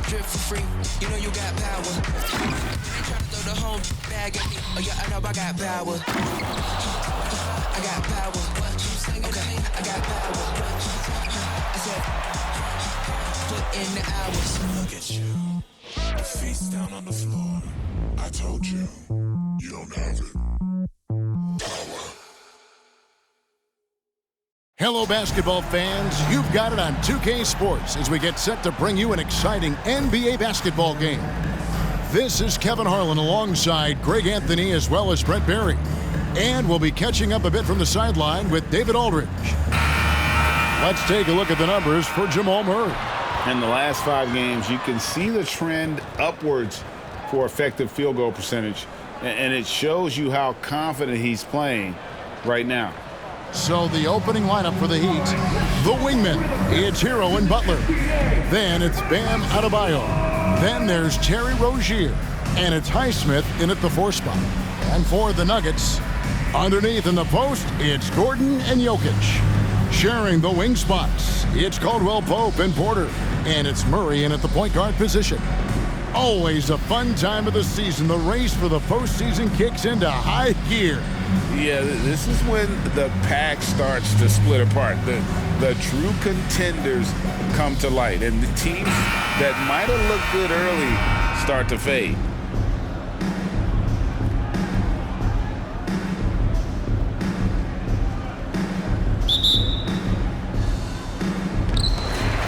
that drip for free. You know you got power. Ain't trying to throw the home bag at me. Oh yeah, I know I got power. I got power. Okay, I got power. I said, put in the hours. Look at you. Your face down on the floor. I told you, you don't have it. Power. Hello, basketball fans. You've got it on 2K Sports as we get set to bring you an exciting NBA basketball game. This is Kevin Harlan alongside Greg Anthony as well as Brett Barry. And we'll be catching up a bit from the sideline with David Aldridge. Let's take a look at the numbers for Jamal Murray. In the last 5 games, you can see the trend upwards for effective field goal percentage. And it shows you how confident he's playing right now. So the opening lineup for the Heat, the wingmen, it's Hero and Butler. Then it's Bam Adebayo. Then there's Terry Rozier. And it's Highsmith in at the 4 spot. And for the Nuggets, underneath in the post, it's Gordon and Jokic. Sharing the wing spots, it's Caldwell Pope and Porter. And it's Murray in at the point guard position. Always a fun time of the season. The race for the postseason kicks into high gear. Yeah, this is when the pack starts to split apart. The true contenders come to light. And the teams that might have looked good early start to fade.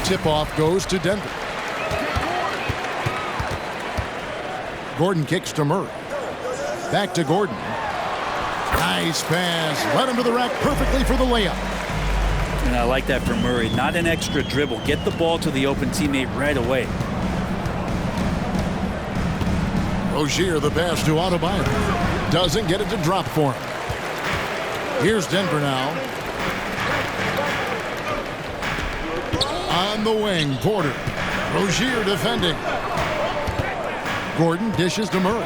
Tip-off goes to Denver. Gordon kicks to Murray. Back to Gordon. Nice pass. Led him to the rack perfectly for the layup. And I like that from Murray. Not an extra dribble. Get the ball to the open teammate right away. Rozier the pass to Adebayo. Doesn't get it to drop for him. Here's Denver now. On the wing, Porter. Rozier defending. Gordon dishes to Murray.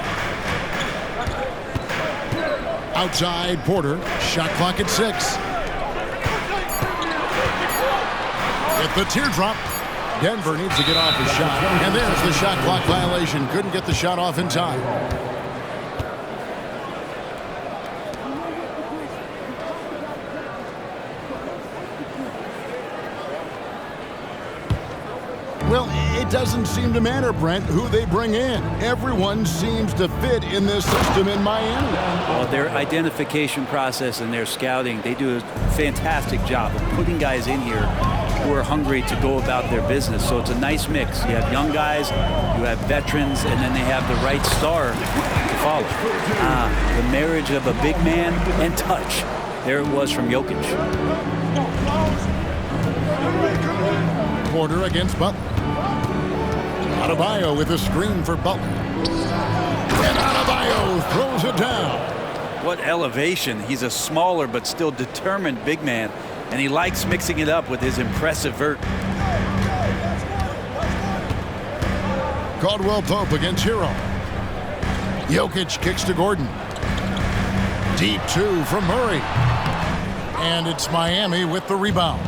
Outside, Porter. Shot clock at 6. With the teardrop, Denver needs to get off his shot. And there's the shot clock violation. Couldn't get the shot off in time. Well, it doesn't seem to matter, Brent, who they bring in. Everyone seems to fit in this system in Miami. Well, their identification process and their scouting, they do a fantastic job of putting guys in here who are hungry to go about their business. So it's a nice mix. You have young guys, you have veterans, and then they have the right star to follow. The marriage of a big man and touch. There it was from Jokic. Porter against Butler. Adebayo with a screen for Butler. And Adebayo throws it down. What elevation. He's a smaller but still determined big man, and he likes mixing it up with his impressive vert. Caldwell Pope against Hero. Jokic kicks to Gordon. Deep 2 from Murray. And it's Miami with the rebound.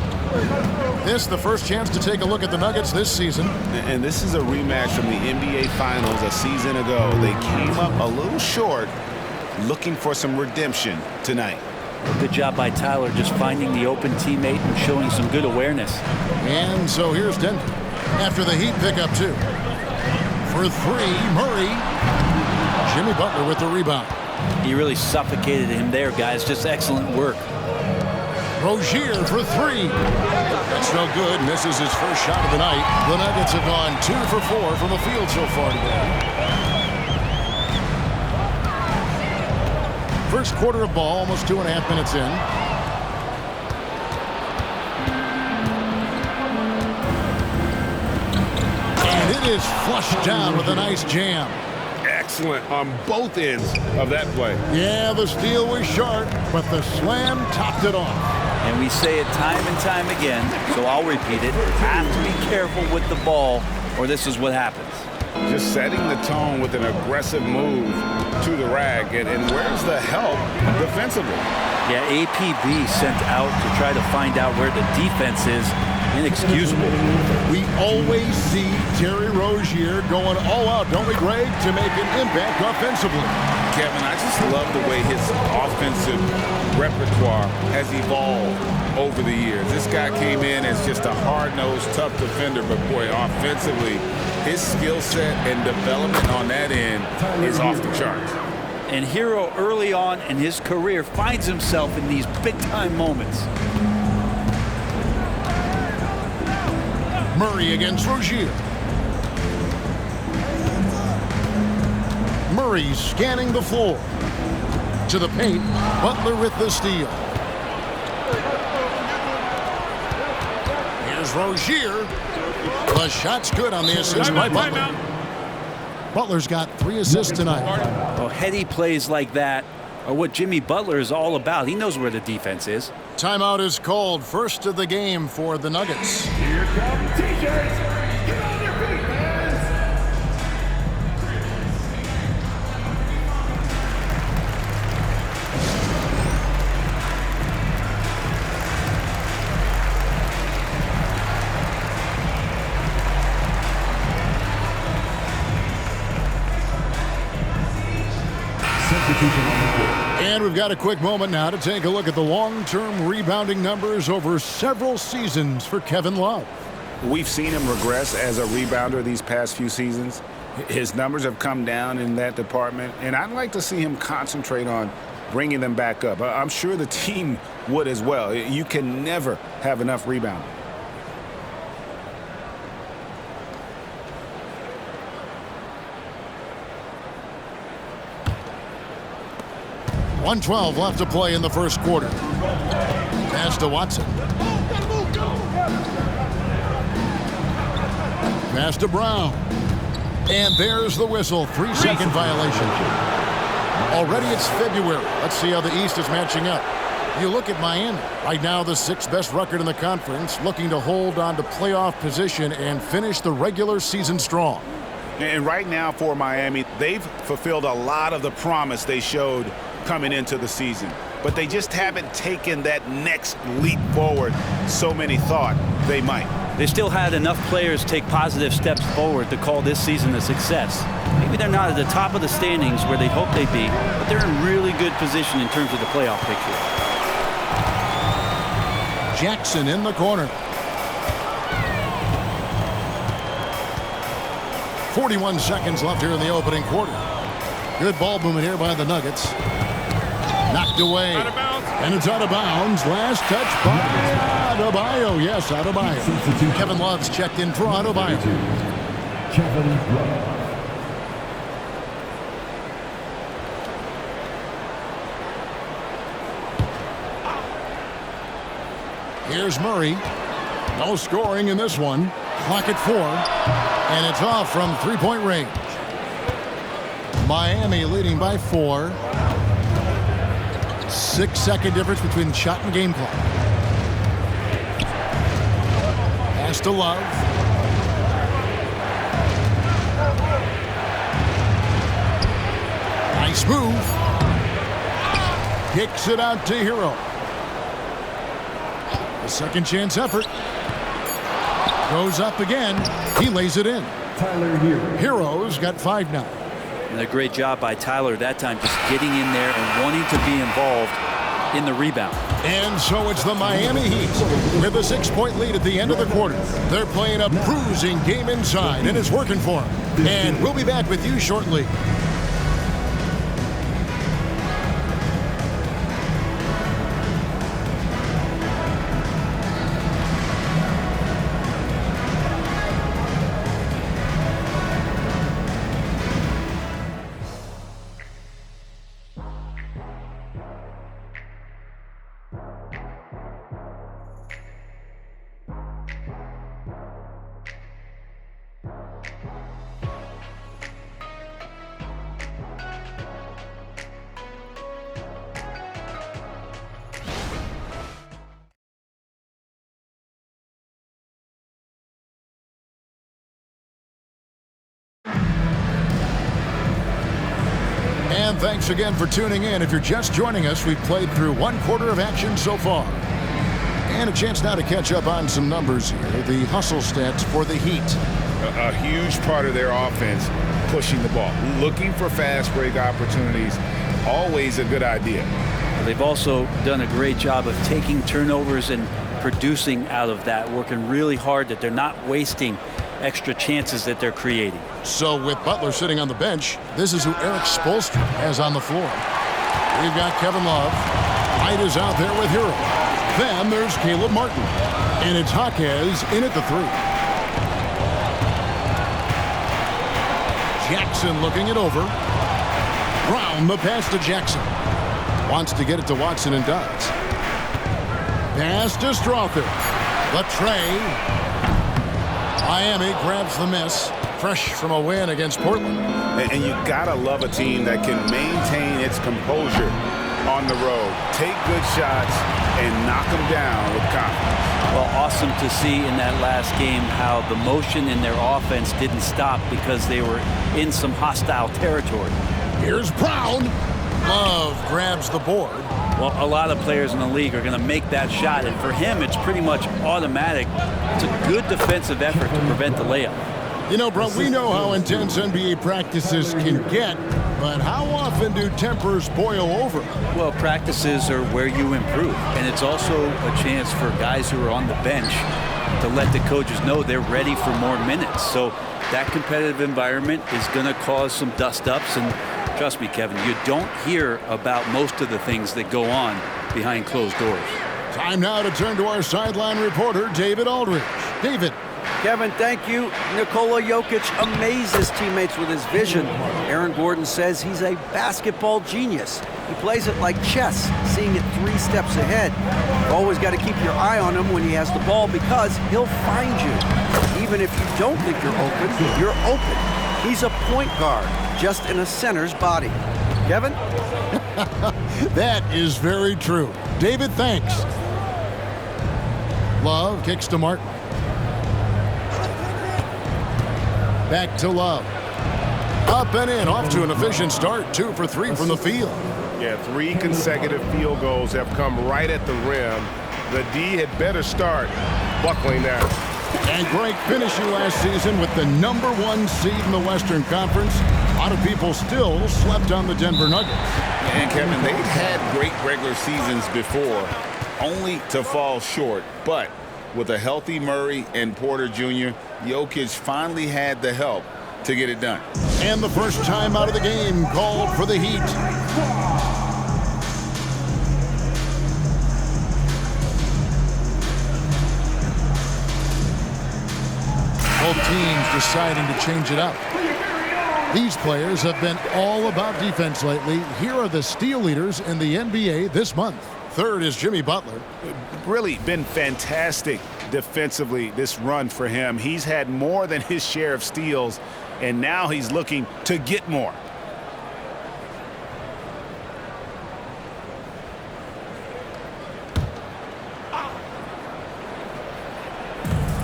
This the first chance to take a look at the Nuggets this season. And this is a rematch from the NBA Finals a season ago. They came up a little short, looking for some redemption tonight. Good job by Tyler just finding the open teammate and showing some good awareness. And so here's Denver after the Heat pick up 2. For 3, Murray. Jimmy Butler with the rebound. He really suffocated him there, guys. Just excellent work. Rozier for 3. That's no good. Misses his first shot of the night. The Nuggets have gone 2 for 4 from the field so far today. First quarter of ball, almost 2.5 minutes in. And it is flushed down with a nice jam. Excellent on both ends of that play. Yeah, the steal was sharp, but the slam topped it off. And we say it time and time again, so I'll repeat it. Have to be careful with the ball, or this is what happens. Just setting the tone with an aggressive move to the rack. And where's the help defensively? Yeah, APB sent out to try to find out where the defense is. inexcusable. We always see Terry Rozier going all out, don't we, Greg, to make an impact offensively. Kevin, I just love the way his offensive repertoire has evolved over the years. This guy came in as just a hard-nosed, tough defender, but boy, offensively, his skill set and development on that end is off the charts. And Hero early on in his career finds himself in these big-time moments. Murray against Rozier. Murray scanning the floor. To the paint, Butler with the steal. Here's Rozier. The shot's good on the assist by Butler. Butler's got 3 assists tonight. Well, heady plays like that are what Jimmy Butler is all about. He knows where the defense is. Timeout is called. First of the game for the Nuggets. Here come T-shirts. Get on your feet, fans. And we've got a quick moment now to take a look at the long-term rebounding numbers over several seasons for Kevin Love. We've seen him regress as a rebounder these past few seasons. His numbers have come down in that department, and I'd like to see him concentrate on bringing them back up. I'm sure the team would as well. You can never have enough rebounding. .112 left to play in the first quarter. Pass to Watson. Pass to Brown. And there's the whistle. 3-second violation. Already it's February. Let's see how the East is matching up. You look at Miami. Right now the 6th best record in the conference, looking to hold on to playoff position and finish the regular season strong. And right now for Miami, they've fulfilled a lot of the promise they showed coming into the season, but they just haven't taken that next leap forward so many thought they might. They still had enough players take positive steps forward to call this season a success. Maybe they're not at the top of the standings where they'd hope they'd be, but they're in really good position in terms of the playoff picture. Jackson in the corner. 41 seconds left here in the opening quarter. Good ball movement here by the Nuggets. Knocked away. And it's out of bounds. Last touch by Adebayo. Yes, Adebayo. Kevin Love's checked in for Adebayo. Kevin Love. Here's Murray. No scoring in this one. Clock at 4. And it's off from three-point range. Miami leading by 4. 6-second difference between shot and game clock. Pass to Love. Nice move. Kicks it out to Hero. A second chance effort. Goes up again. He lays it in. Tyler Hero. Hero's got 5 now. And a great job by Tyler that time, just getting in there and wanting to be involved in the rebound. And so it's the Miami Heat with a 6-point lead at the end of the quarter. They're playing a bruising game inside, and it's working for them. And we'll be back with you shortly. And thanks again for tuning in. If you're just joining us, we've played through 1 quarter of action so far. And a chance now to catch up on some numbers here. The hustle stats for the Heat. A huge part of their offense, pushing the ball. Looking for fast break opportunities, always a good idea. They've also done a great job of taking turnovers and producing out of that, working really hard that they're not wasting extra chances that they're creating. So with Butler sitting on the bench, this is who Eric Spoelstra has on the floor. We've got Kevin Love. Hyde is out there with Hero. Then there's Caleb Martin. And it's Jaquez in at the 3. Jackson looking it over. Brown the pass to Jackson. Wants to get it to Watson and does. Pass to Strother. The tray. Miami grabs the miss. Fresh from a win against Portland. And you gotta love a team that can maintain its composure on the road. Take good shots and knock them down with confidence. Well, awesome to see in that last game how the motion in their offense didn't stop because they were in some hostile territory. Here's Brown. Love grabs the board. Well, a lot of players in the league are going to make that shot, and for him, it's pretty much automatic. It's a good defensive effort to prevent the layup. You know, bro, we know how intense NBA practices can get, but how often do tempers boil over? Well, practices are where you improve, and it's also a chance for guys who are on the bench to let the coaches know they're ready for more minutes. So that competitive environment is going to cause some dust-ups, and trust me, Kevin, you don't hear about most of the things that go on behind closed doors. Time now to turn to our sideline reporter, David Aldridge. David. Kevin, thank you. Nikola Jokic amazes teammates with his vision. Aaron Gordon says he's a basketball genius. He plays it like chess, seeing it 3 steps ahead. You've always got to keep your eye on him when he has the ball because he'll find you. Even if you don't think you're open. He's a point guard, just in a center's body. Kevin? That is very true. David, thanks. Love kicks to Martin. Back to Love. Up and in, off to an efficient start. 2 for 3 from the field. Yeah, 3 consecutive field goals have come right at the rim. The D had better start buckling down. And Greg finishing last season with the #1 seed in the Western Conference. A lot of people still slept on the Denver Nuggets. And Kevin, they've had great regular seasons before, only to fall short. But with a healthy Murray and Porter Jr., Jokic finally had the help to get it done. And the first time out of the game called for the Heat. Both teams deciding to change it up. These players have been all about defense lately. Here are the steal leaders in the NBA this month. Third is Jimmy Butler. Really been fantastic defensively this run for him. He's had more than his share of steals, and now he's looking to get more.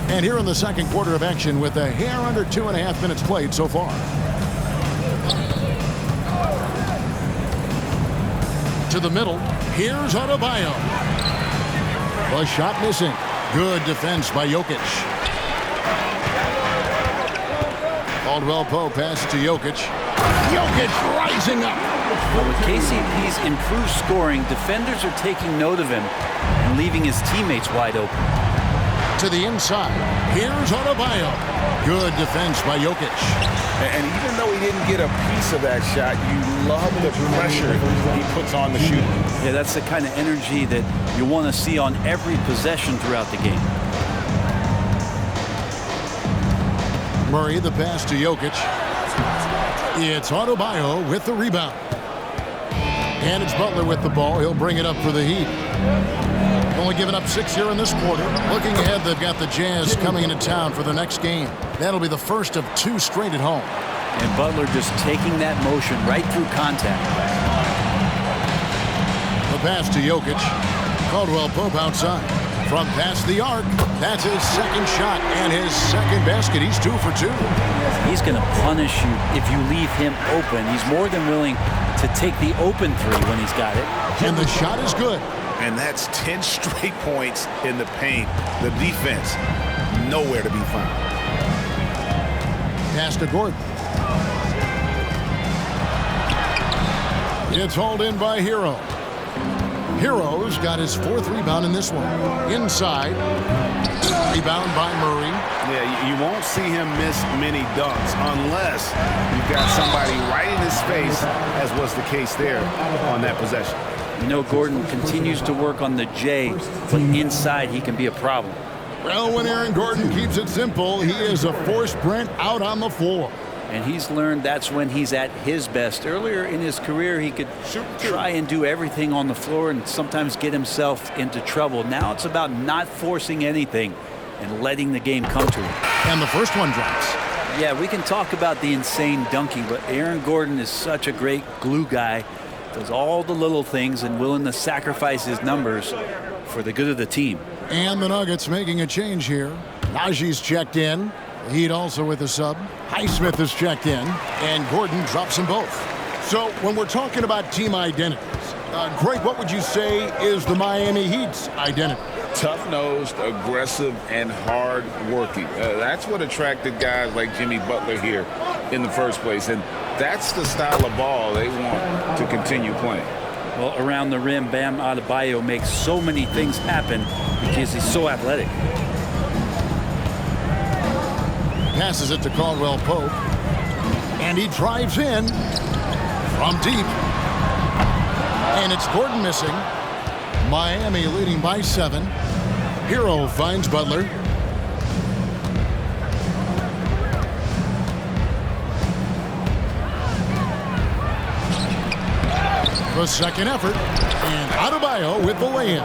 And here in the second quarter of action with a hair under 2.5 minutes played so far. To the middle. Here's Adebayo. The shot missing. Good defense by Jokic. Caldwell Pope passes to Jokic. Jokic rising up. Well, with KCP's improved scoring, defenders are taking note of him and leaving his teammates wide open. To the inside. Here's Adebayo. Good defense by Jokic. And even though he didn't get a piece of that shot, you love the pressure he puts on the shooter. Yeah, that's the kind of energy that you want to see on every possession throughout the game. Murray the pass to Jokic. It's Adebayo with the rebound. And it's Butler with the ball. He'll bring it up for the Heat. Only giving up 6 here in this quarter. Looking ahead, they've got the Jazz coming into town for the next game. That'll be the first of 2 straight at home. And Butler just taking that motion right through contact. The pass to Jokic. Caldwell Pope outside. From past the arc. That's his second shot and his second basket. He's 2 for 2. He's going to punish you if you leave him open. He's more than willing to take the open 3 when he's got it. And the shot is good. And that's 10 straight points in the paint. The defense, nowhere to be found. Pass to Gordon. It's hauled in by Hero. Hero's got his 4th rebound in this one. Inside. Rebound by Murray. Yeah, you won't see him miss many dunks unless you've got somebody right in his face, as was the case there on that possession. You know, Gordon continues to work on the J, but inside he can be a problem. Well, when Aaron Gordon keeps it simple, he is a force Brent out on the floor. And he's learned that's when he's at his best. Earlier in his career, he could try and do everything on the floor and sometimes get himself into trouble. Now it's about not forcing anything and letting the game come to him. And the first one drops. Yeah, we can talk about the insane dunking, but Aaron Gordon is such a great glue guy. Does all the little things and willing to sacrifice his numbers for the good of the team. And the Nuggets making a change here. Najee's checked in. Heat also with a sub. Highsmith is checked in, and Gordon drops them both. So when we're talking about team identities, Greg, what would you say is the Miami Heat's identity? Tough-nosed, aggressive, and hard-working. That's what attracted guys like Jimmy Butler here in the first place, and that's the style of ball they want to continue playing. Well, around the rim, Bam Adebayo makes so many things happen because he's so athletic. Passes it to Caldwell Pope, and he drives in from deep. And it's Gordon missing. Miami leading by 7. Hero finds Butler. The second effort, and Adebayo with the lay-in.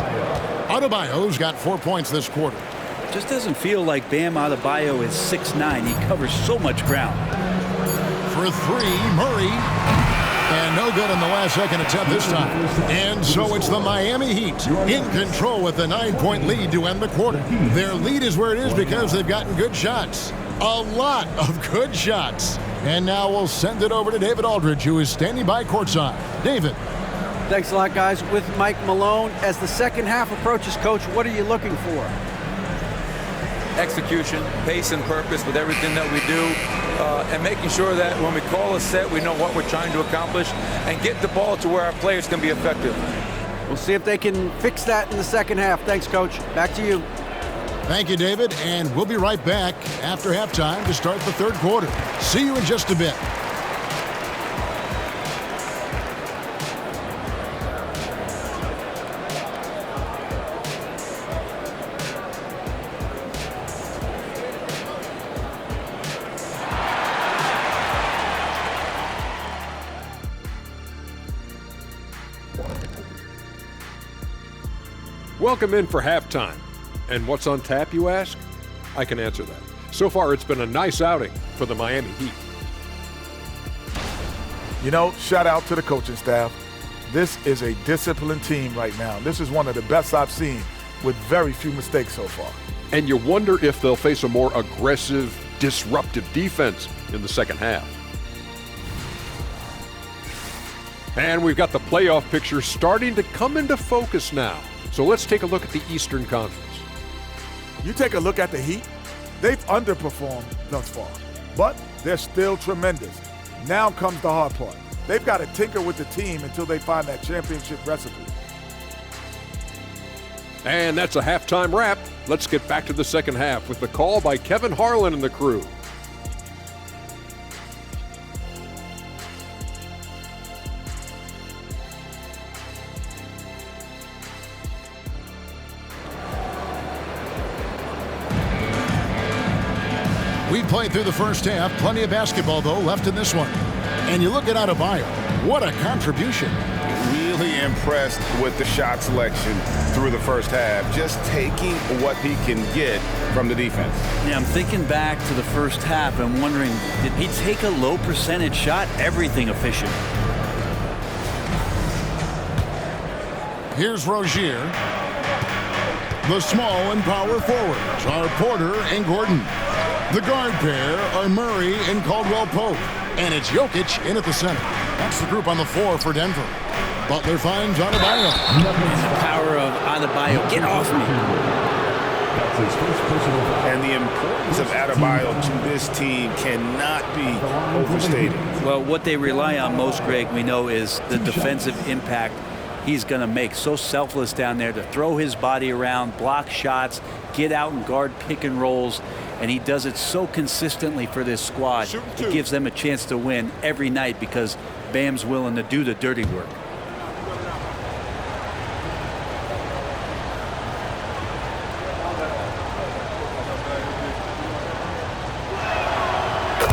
Adebayo's got 4 points this quarter. Just doesn't feel like Bam Adebayo is 6'9". He covers so much ground. For 3, Murray. And no good on the last second attempt this time. And so it's the Miami Heat in control with a 9-point lead to end the quarter. Their lead is where it is because they've gotten good shots. A lot of good shots. And now we'll send it over to David Aldridge, who is standing by courtside. David. Thanks a lot, guys. With Mike Malone, as the second half approaches, Coach, what are you looking for? Execution, pace and purpose with everything that we do, and making sure that when we call a set, we know what we're trying to accomplish and get the ball to where our players can be effective. We'll see if they can fix that in the second half. Thanks, Coach. Back to you. Thank you, David, and we'll be right back after halftime to start the third quarter. See you in just a bit. Welcome in for halftime. And what's on tap, you ask? I can answer that. So far, it's been a nice outing for the Miami Heat. You know, shout out to the coaching staff. This is a disciplined team right now. This is one of the best I've seen with very few mistakes so far. And you wonder if they'll face a more aggressive, disruptive defense in the second half. And we've got the playoff picture starting to come into focus now. So let's take a look at the Eastern Conference. You take a look at the Heat, they've underperformed thus far, but they're still tremendous. Now comes the hard part. They've got to tinker with the team until they find that championship recipe. And that's a halftime wrap. Let's get back to the second half with the call by Kevin Harlan and the crew. We played through the first half. Plenty of basketball, though, left in this one. And you look at Adebayo. What a contribution. Really impressed with the shot selection through the first half. Just taking what he can get from the defense. Yeah, I'm thinking back to the first half and wondering, did he take a low percentage shot? Everything efficient. Here's Rozier. The small and power forwards are Porter and Gordon. The guard pair are Murray and Caldwell Pope. And it's Jokic in at the center. That's the group on the floor for Denver. Butler finds Adebayo. The power of Adebayo. Get off me. And the importance of Adebayo to this team cannot be overstated. Well, what they rely on most, Greg, we know, is the defensive impact he's going to make. So selfless down there to throw his body around, block shots, get out and guard pick and rolls. And he does it so consistently for this squad. It gives them a chance to win every night because Bam's willing to do the dirty work.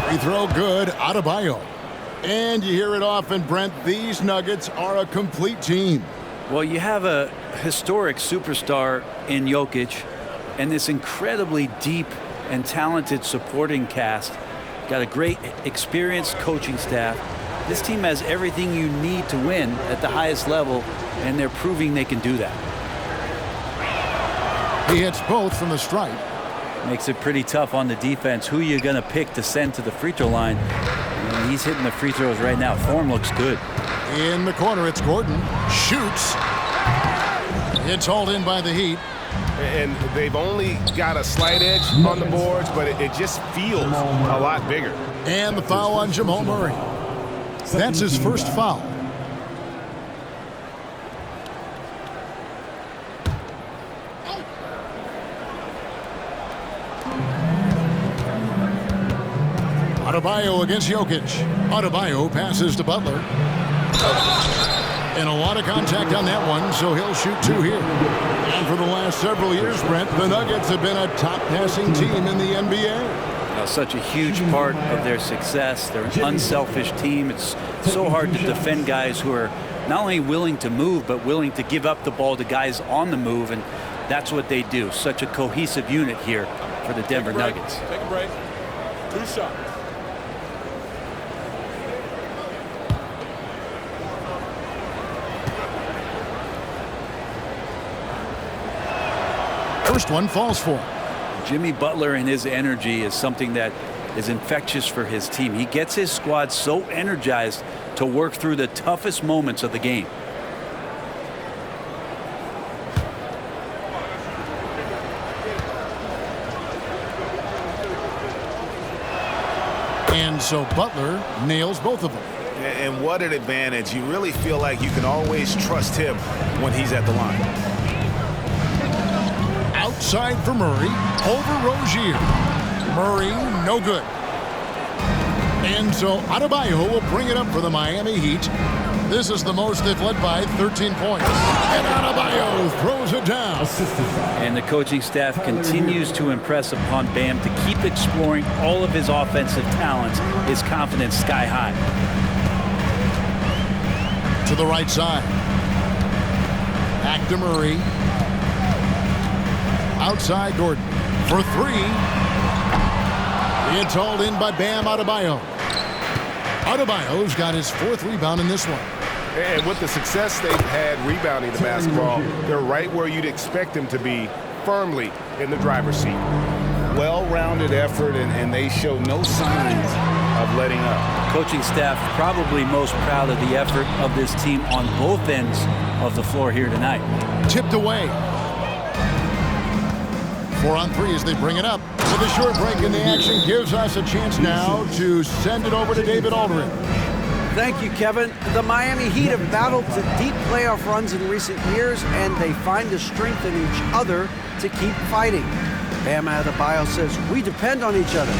Free throw good, Adebayo. And you hear it often, Brent, these Nuggets are a complete team. Well, you have a historic superstar in Jokic and this incredibly deep and talented supporting cast. Got a great experienced coaching staff. This team has everything you need to win at the highest level, and they're proving they can do that. He hits both from the stripe. Makes it pretty tough on the defense. Who you're going to pick to send to the free throw line? And he's hitting the free throws right now. Form looks good. In the corner, it's Gordon. Shoots. It's hauled in by the Heat. And they've only got a slight edge on the boards, but it just feels a lot bigger. And the foul on Jamal Murray. That's his first foul. Adebayo against Jokic. Adebayo passes to Butler. And a lot of contact on that one, so he'll shoot two here. And for the last several years, Brent, the Nuggets have been a top passing team in the NBA. Such a huge part of their success. They're an unselfish team. It's so hard to defend guys who are not only willing to move, but willing to give up the ball to guys on the move, and that's what they do. Such a cohesive unit here for the Denver Nuggets. Take a break. 2 shots. First one falls for him. Jimmy Butler and his energy is something that is infectious for his team. He gets his squad so energized to work through the toughest moments of the game. And so Butler nails both of them. And what an advantage. You really feel like you can always trust him when he's at the line. Outside for Murray, over Rozier. Murray, no good. And so Adebayo will bring it up for the Miami Heat. This is the most they've led by 13 points. And Adebayo throws it down. And the coaching staff continues to impress upon Bam to keep exploring all of his offensive talents, his confidence sky high. To the right side. Back to Murray. Outside Gordon for three. It's hauled in by Bam Adebayo. Adebayo's got his 4th rebound in this one. And with the success they've had rebounding the basketball, they're right where you'd expect them to be, firmly in the driver's seat. Well-rounded effort, and they show no signs of letting up. Coaching staff probably most proud of the effort of this team on both ends of the floor here tonight. Tipped away. 4 on 3 as they bring it up. With a short break in the action gives us a chance now to send it over to David Aldridge. Thank you, Kevin. The Miami Heat have battled to deep playoff runs in recent years, and they find the strength in each other to keep fighting. Bam Adebayo says, we depend on each other.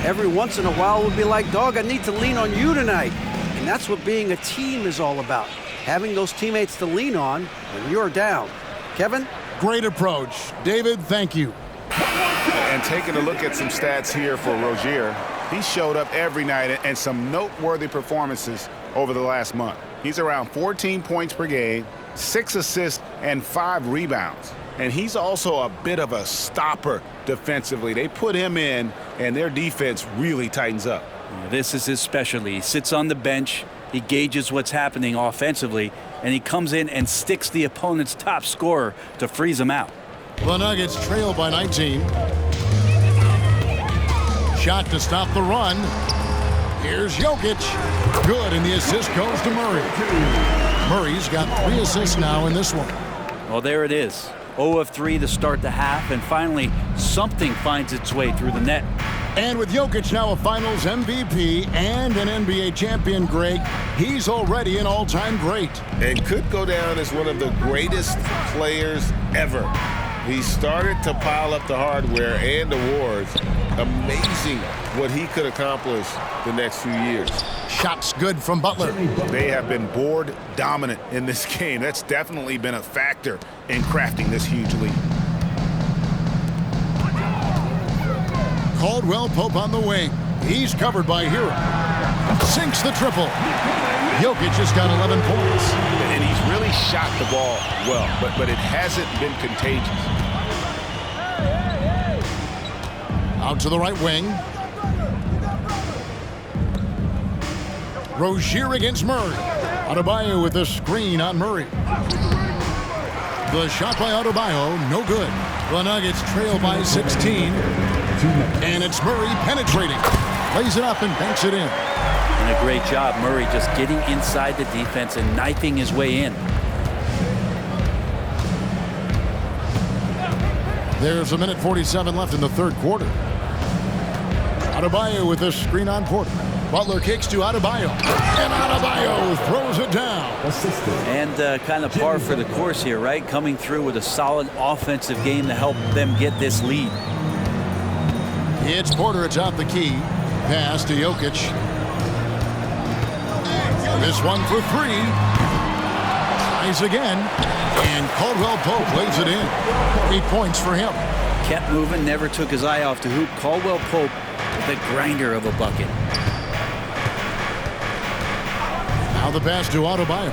Every once in a while we'll be like, dog, I need to lean on you tonight. And that's what being a team is all about. Having those teammates to lean on when you're down. Kevin? Great approach. David, thank you. And taking a look at some stats here for Rozier, he showed up every night and some noteworthy performances over the last month. He's around 14 points per game, 6 assists, and 5 rebounds. And he's also a bit of a stopper defensively. They put him in, and their defense really tightens up. This is his specialty. He sits on the bench, he gauges what's happening offensively, and he comes in and sticks the opponent's top scorer to freeze him out. The Nuggets trail by 19. Shot to stop the run. Here's Jokic. Good, and the assist goes to Murray. Murray's got 3 assists now in this one. Well, there it is. 0 of 3 to start the half, and finally something finds its way through the net. And with Jokic now a Finals MVP and an NBA champion, Greg, he's already an all-time great. And could go down as one of the greatest players ever. He started to pile up the hardware and awards. Amazing what he could accomplish the next few years. Shots good from Butler. They have been board dominant in this game. That's definitely been a factor in crafting this huge lead. Caldwell Pope on the wing. He's covered by Hero. Sinks the triple. Jokic just got 11 points. And he's really shot the ball well, but it hasn't been contagious. Out to the right wing. Rozier against Murray. Adebayo with the screen on Murray. The shot by Adebayo, no good. The Nuggets trail by 16. And it's Murray penetrating. Lays it up and banks it in. And a great job, Murray just getting inside the defense and knifing his way in. There's 1:47 left in the third quarter. Adebayo with the screen on Porter. Butler kicks to Adebayo. And Adebayo throws it down. And kind of par for the course here, right? Coming through with a solid offensive game to help them get this lead. It's Porter atop the key. Pass to Jokic. This one for 3. Tries again. And Caldwell Pope lays it in. 8 points for him. Kept moving, never took his eye off the hoop. Caldwell Pope, the grinder of a bucket. Now the pass to Adebayo.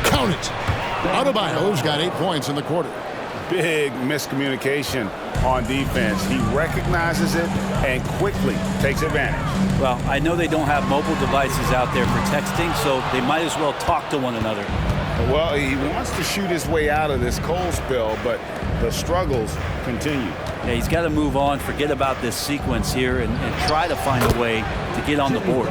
Count it. Adebayo's got 8 points in the quarter. Big miscommunication on defense. He recognizes it and quickly takes advantage. Well, I know they don't have mobile devices out there for texting, so they might as well talk to one another. Well, he wants to shoot his way out of this cold spell, but the struggles continue. Yeah, he's got to move on, forget about this sequence here, and try to find a way to get on the board.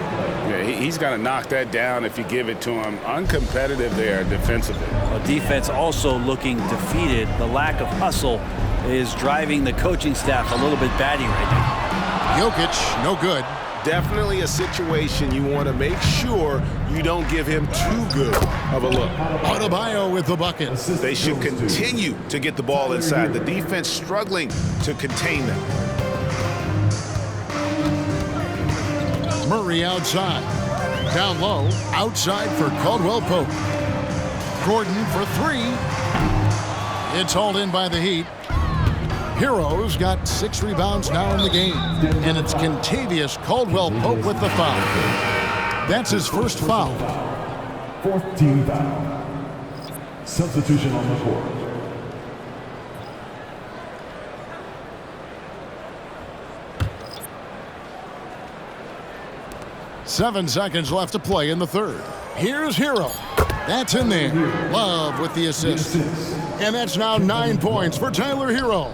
Yeah, he's got to knock that down if you give it to him. Uncompetitive there defensively. Well, defense also looking defeated. The lack of hustle is driving the coaching staff a little bit batty right now. Jokic, no good. Definitely a situation you want to make sure you don't give him too good of a look. Adebayo with the bucket. They should continue to get the ball inside. The defense struggling to contain them. Murray outside. Down low, outside for Caldwell Pope. Gordon for 3. It's hauled in by the Heat. Hero's got 6 rebounds now in the game. And it's Kentavious Caldwell Pope with the foul. That's his first foul. 4th team foul. Substitution on the court. Seven seconds left to play in the third. Here's Hero. That's in there. Love with the assist. And that's now 9 points for Tyler Hero.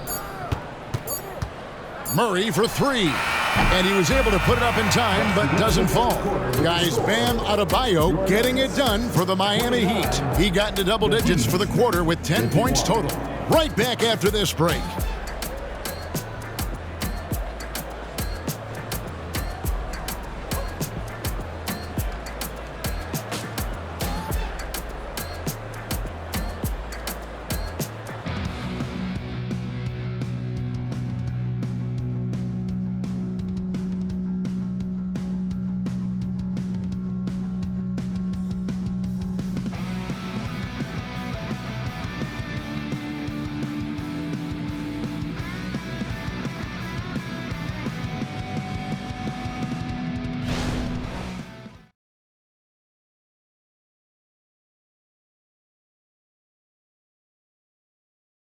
Murray for 3. And he was able to put it up in time, but doesn't fall. Guys, Bam Adebayo getting it done for the Miami Heat. He got into double digits for the quarter with 10 points total. Right back after this break.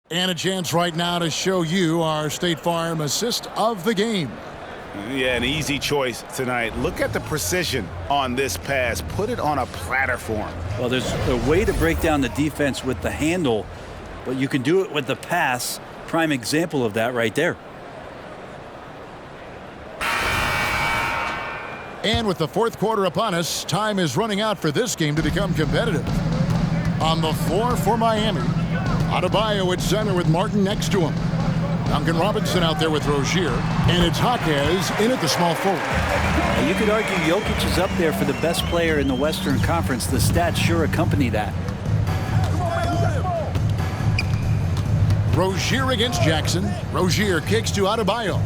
And a chance right now to show you our State Farm assist of the game. Yeah, an easy choice tonight. Look at the precision on this pass. Put it on a platter for him. Well, there's a way to break down the defense with the handle, but you can do it with the pass. Prime example of that right there. And with the fourth quarter upon us, time is running out for this game to become competitive. On the floor for Miami, Adebayo at center with Martin next to him. Duncan Robinson out there with Rozier, and it's Jaquez in at the small forward. You could argue Jokic is up there for the best player in the Western Conference. The stats sure accompany that. Rozier against Jackson. Rozier kicks to Adebayo.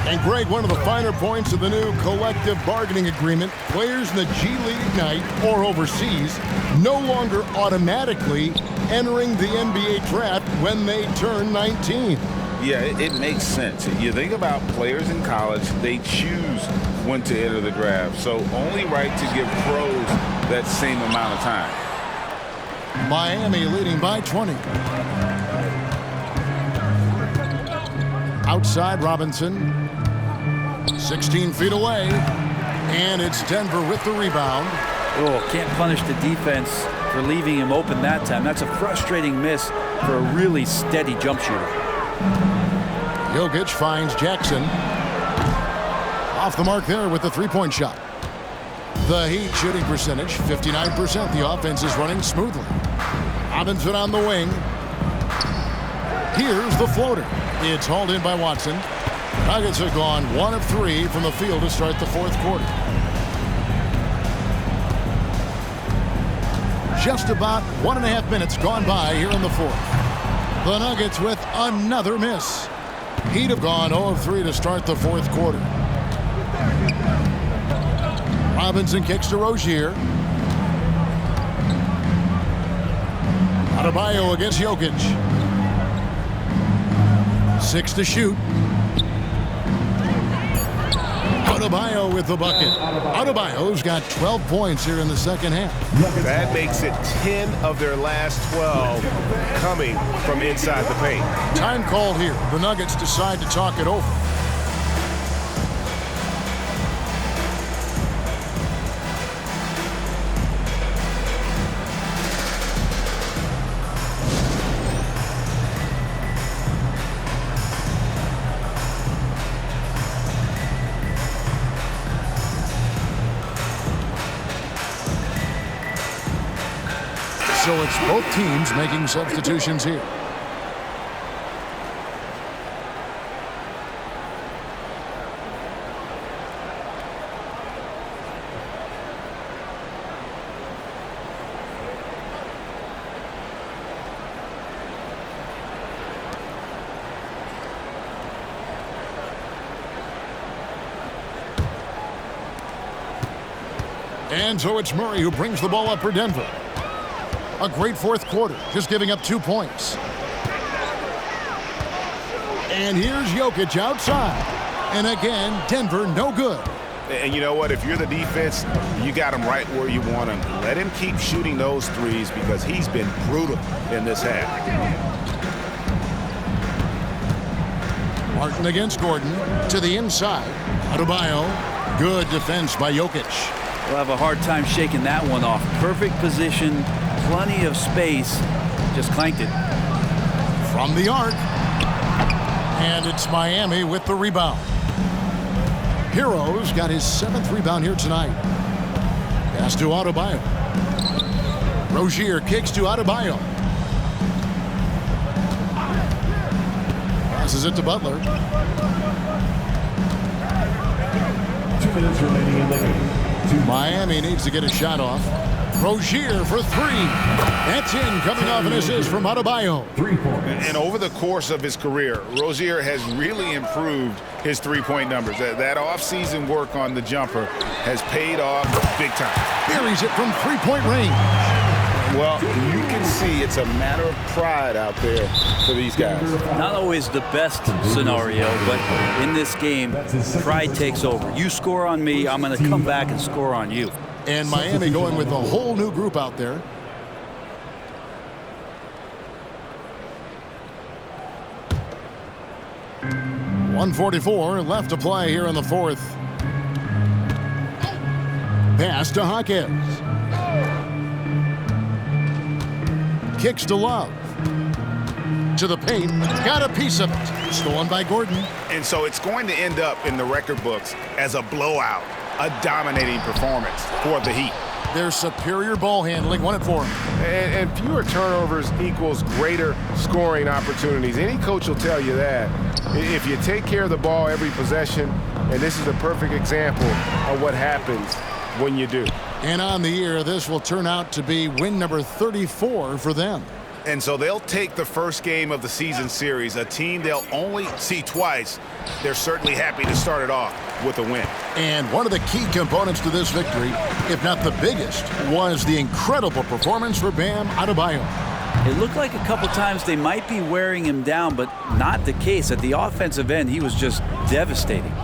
And Greg, one of the finer points of the new collective bargaining agreement, players in the G League Ignite or overseas no longer automatically entering the NBA draft when they turn 19. Yeah, it makes sense. You think about players in college, they choose when to enter the draft. So only right to give pros that same amount of time. Miami leading by 20. Outside Robinson. 16 feet away. And it's Denver with the rebound. Oh, can't punish the defense for leaving him open that time. That's a frustrating miss for a really steady jump shooter. Jokic finds Jackson. Off the mark there with the three-point shot. The Heat shooting percentage, 59%. The offense is running smoothly. Robinson on the wing. Here's the floater. It's hauled in by Watson. Nuggets have gone 1 of 3 from the field to start the fourth quarter. Just about 1.5 minutes gone by here in the fourth. The Nuggets with another miss. Heat have gone 0 of 3 to start the fourth quarter. Robinson kicks to Rozier. Adebayo against Jokic. 6 to shoot. Adebayo with the bucket. Adebayo's got 12 points here in the second half. That makes it 10 of their last 12 coming from inside the paint. Time called here. The Nuggets decide to talk it over. So it's both teams making substitutions here. And so it's Murray who brings the ball up for Denver. A great fourth quarter, just giving up 2 points. And here's Jokic outside. And again, Denver no good. And you know what? If you're the defense, you got him right where you want him. Let him keep shooting those threes because he's been brutal in this half. Martin against Gordon to the inside. Adebayo. Good defense by Jokic. We'll have a hard time shaking that one off. Perfect position, plenty of space, just clanked it. From the arc. And it's Miami with the rebound. Hero's got his 7th rebound here tonight. Pass to Adebayo. Rozier kicks to Adebayo. Passes it to Butler. 2 minutes remaining in the game. Miami needs to get a shot off. Rozier for 3. That's in, coming off an assist from Adebayo. 3 points. And over the course of his career, Rozier has really improved his three-point numbers. That off-season work on the jumper has paid off big time. Buries it from three-point range. Well, you can see it's a matter of pride out there for these guys. Not always the best scenario, but in this game, pride takes over. You score on me, I'm going to come back and score on you. And Miami going with a whole new group out there. .144 left to play here in the fourth. Pass to Jaquez. Kicks to Love. To the paint, got a piece of it. Stolen by Gordon. And so it's going to end up in the record books as a blowout, a dominating performance for the Heat. Their superior ball handling won it for them. And fewer turnovers equals greater scoring opportunities. Any coach will tell you that. If you take care of the ball every possession, and this is a perfect example of what happens when you do. And on the year, this will turn out to be win number 34 for them. And so they'll take the first game of the season series, a team they'll only see twice. They're certainly happy to start it off with a win. And one of the key components to this victory, if not the biggest, was the incredible performance for Bam Adebayo. It looked like a couple times they might be wearing him down, but not the case. At the offensive end, he was just devastating.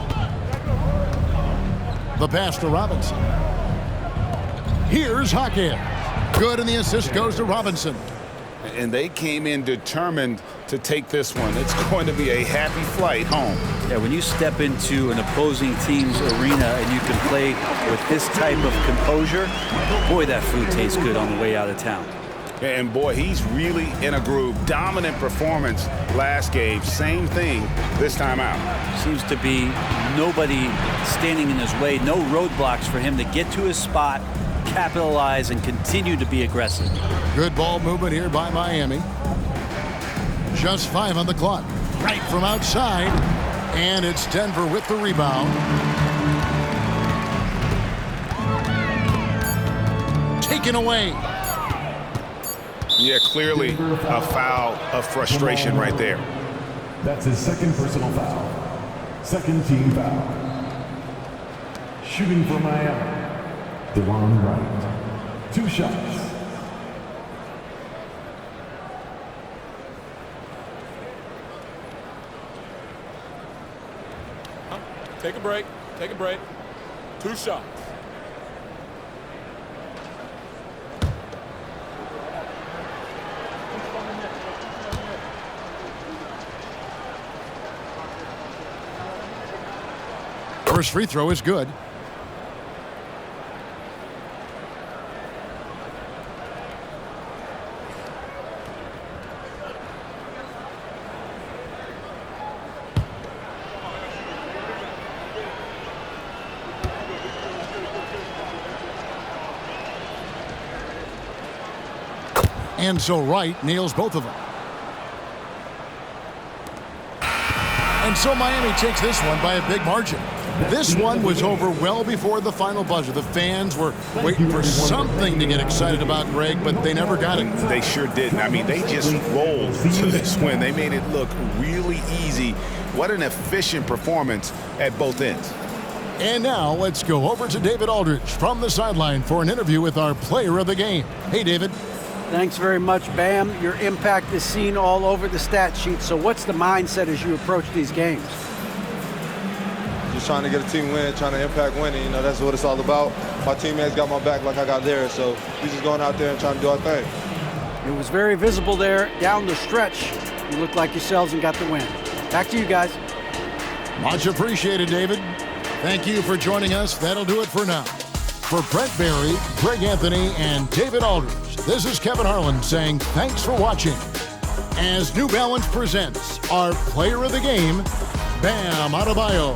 The pass to Robinson. Here's Hackett. Good, and the assist goes to Robinson. And they came in determined to take this one. It's going to be a happy flight home. Yeah, when you step into an opposing team's arena and you can play with this type of composure, boy, that food tastes good on the way out of town. And boy, he's really in a groove. Dominant performance last game. Same thing this time out. Seems to be nobody standing in his way. No roadblocks for him to get to his spot, capitalize, and continue to be aggressive. Good ball movement here by Miami. Just 5 on the clock. Right from outside. And it's Denver with the rebound. Taken away. Yeah, clearly a foul of frustration right there. That's his second personal foul. Second team foul. Shooting for Miami, DeLon Wright. 2 shots. Take a break. Take a break. 2 shots. First free throw is good. And so Wright nails both of them. And so Miami takes this one by a big margin. This one was over well before the final buzzer. The fans were waiting for something to get excited about, Greg, but they never got it. They sure didn't. I mean, they just rolled to this win. They made it look really easy. What an efficient performance at both ends. And now let's go over to David Aldridge from the sideline for an interview with our player of the game. Hey, David. Thanks very much, Bam. Your impact is seen all over the stat sheet. So what's the mindset as you approach these games? Just trying to get a team win, trying to impact winning. You know, that's what it's all about. My teammates got my back like I got theirs. So we're just going out there and trying to do our thing. It was very visible there down the stretch. You looked like yourselves and got the win. Back to you guys. Much appreciated, David. Thank you for joining us. That'll do it for now. For Brent Barry, Greg Anthony, and David Aldridge, this is Kevin Harlan saying thanks for watching. As New Balance presents our player of the game, Bam Adebayo.